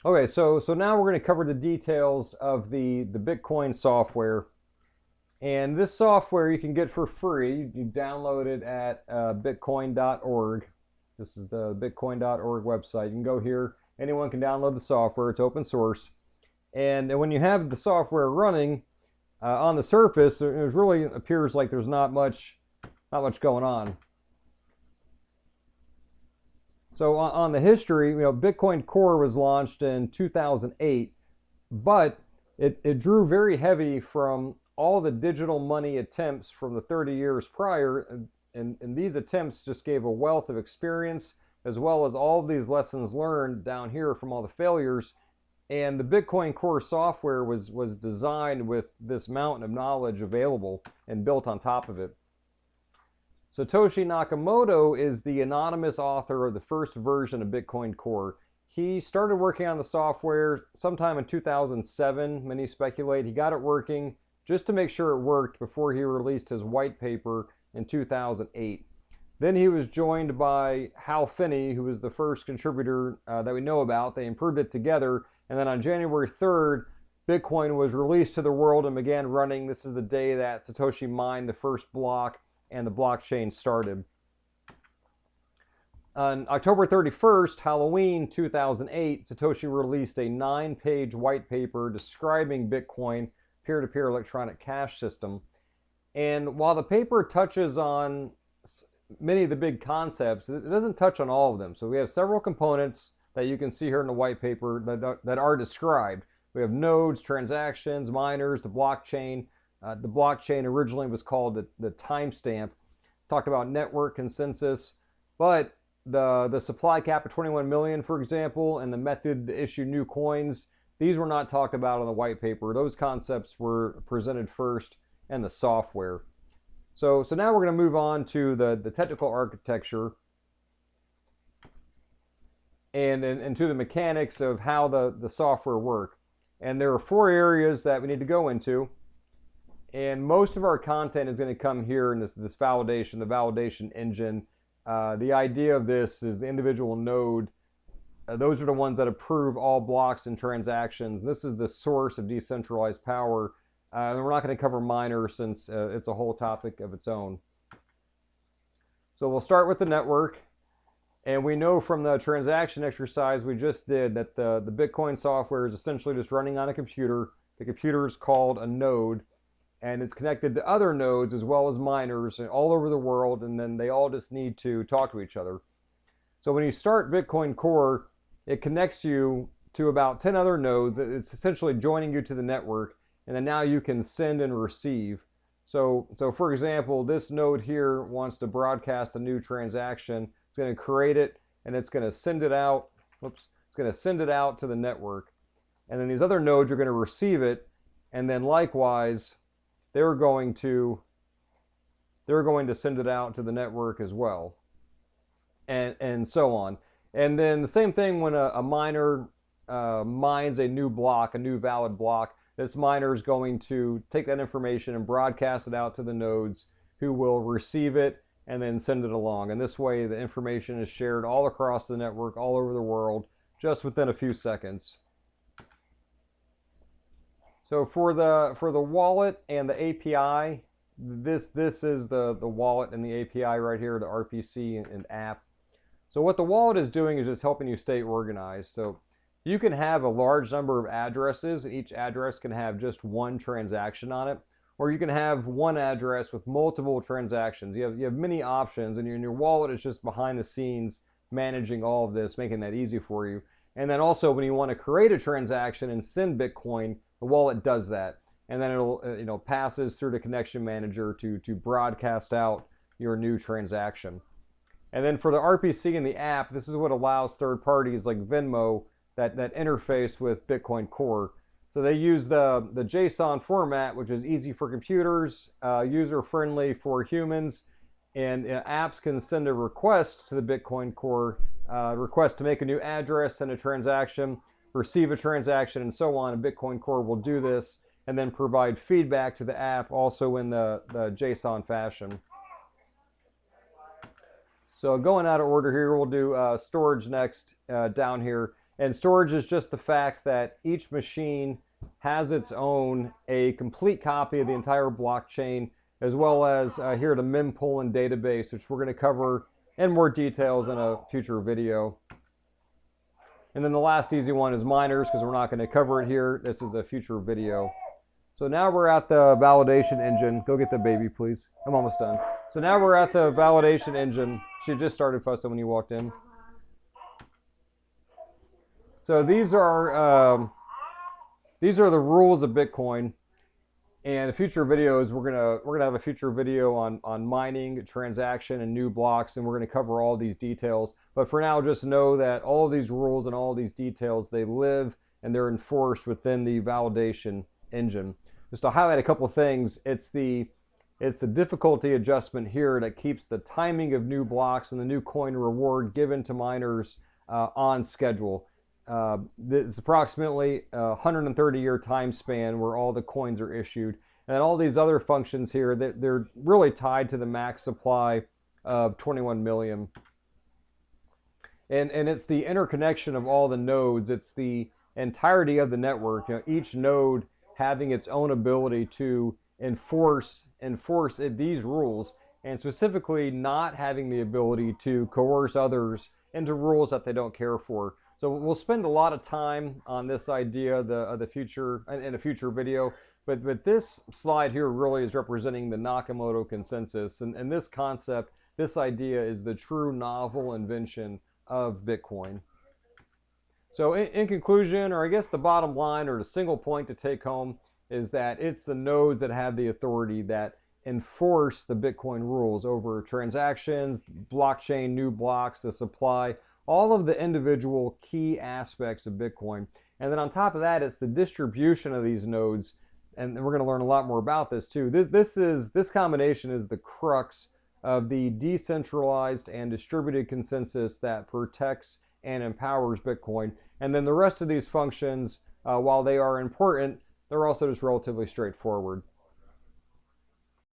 Okay, so now we're going to cover the details of the Bitcoin software. And this software you can get for free. You download it at bitcoin.org. This is the bitcoin.org website. You can go here. Anyone can download the software. It's open source. And when you have the software running on the surface, it really appears like there's not much going on. So on the history, Bitcoin Core was launched in 2008, but it drew very heavy from all the digital money attempts from the 30 years prior, and these attempts just gave a wealth of experience as well as all of these lessons learned down here from all the failures. And the Bitcoin Core software was designed with this mountain of knowledge available and built on top of it. Satoshi Nakamoto is the anonymous author of the first version of Bitcoin Core. He started working on the software sometime in 2007. Many speculate he got it working just to make sure it worked before he released his white paper in 2008. Then he was joined by Hal Finney, who was the first contributor that we know about. They improved it together, and then on January 3rd, Bitcoin was released to the world and began running. This is the day that Satoshi mined the first block and the blockchain started. On October 31st, Halloween 2008, Satoshi released a 9-page white paper describing Bitcoin peer-to-peer electronic cash system. And while the paper touches on many of the big concepts, it doesn't touch on all of them. So we have several components that you can see here in the white paper that are described. We have nodes, transactions, miners, the blockchain. The blockchain originally was called the timestamp. Talked about network consensus, but the supply cap of 21 million, for example, and the method to issue new coins, these were not talked about in the white paper. Those concepts were presented first and the software. So now we're going to move on to the technical architecture and to the mechanics of how the software work. And there are 4 areas that we need to go into. And most of our content is going to come here in this validation, the validation engine. The idea of this is the individual node. Those are the ones that approve all blocks and transactions. This is the source of decentralized power. And we're not going to cover miners since it's a whole topic of its own. So we'll start with the network. And we know from the transaction exercise we just did that the Bitcoin software is essentially just running on a computer. The computer is called a node, and it's connected to other nodes as well as miners all over the world, and then they all just need to talk to each other. So when you start Bitcoin Core, it connects you to about 10 other nodes. It's essentially joining you to the network, and then now you can send and receive. So for example, this node here wants to broadcast a new transaction. It's going to create it, and it's going to send it out. It's going to send it out to the network. And then these other nodes are going to receive it, and then likewise, they're going to send it out to the network as well, and so on. And then the same thing when a miner mines a new block, a new valid block. This miner is going to take that information and broadcast it out to the nodes, who will receive it and then send it along. And this way, the information is shared all across the network, all over the world, just within a few seconds. So for the wallet and the API, this is the wallet and the API right here, the RPC and app. So what the wallet is doing is just helping you stay organized. So you can have a large number of addresses, and each address can have just one transaction on it, or you can have one address with multiple transactions. You have many options, and your wallet is just behind the scenes managing all of this, making that easy for you. And then also when you want to create a transaction and send Bitcoin, the wallet does that, and then it'll passes through the connection manager to broadcast out your new transaction. And then for the RPC and the app, this is what allows third parties like Venmo that interface with Bitcoin Core. So they use the JSON format, which is easy for computers, user-friendly for humans, and apps can send a request to the Bitcoin Core, request to make a new address, send a transaction, receive a transaction, and so on. And Bitcoin Core will do this and then provide feedback to the app also in the JSON fashion. So going out of order here, we'll do storage next down here. And storage is just the fact that each machine has its own, a complete copy of the entire blockchain, as well as here the mempool database, which we're going to cover in more details in a future video. And then the last easy one is miners, because we're not going to cover it here. This is a future video. So now we're at the validation engine. Go get the baby, please. I'm almost done. So now we're at the validation engine. She just started fussing when you walked in. So these are the rules of Bitcoin. And in future videos, we're gonna have a future video on mining, transaction, and new blocks, and we're gonna cover all these details. But for now, just know that all of these rules and all of these details, they live and they're enforced within the validation engine. Just to highlight a couple of things, it's the difficulty adjustment here that keeps the timing of new blocks and the new coin reward given to miners on schedule. It's approximately a 130-year time span where all the coins are issued. And all these other functions here, they're really tied to the max supply of 21 million. And it's the interconnection of all the nodes. It's the entirety of the network. You know, each node having its own ability to enforce these rules, and specifically not having the ability to coerce others into rules that they don't care for. So we'll spend a lot of time on this idea of the future in a future video, but this slide here really is representing the Nakamoto consensus, and this concept, this idea is the true novel invention of Bitcoin. So in conclusion, or I guess the bottom line or the single point to take home, is that it's the nodes that have the authority that enforce the Bitcoin rules over transactions, blockchain, new blocks, the supply, all of the individual key aspects of Bitcoin. And then on top of that, it's the distribution of these nodes, and we're going to learn a lot more about this too. This combination is the crux of the decentralized and distributed consensus that protects and empowers Bitcoin. And then the rest of these functions, while they are important, they're also just relatively straightforward.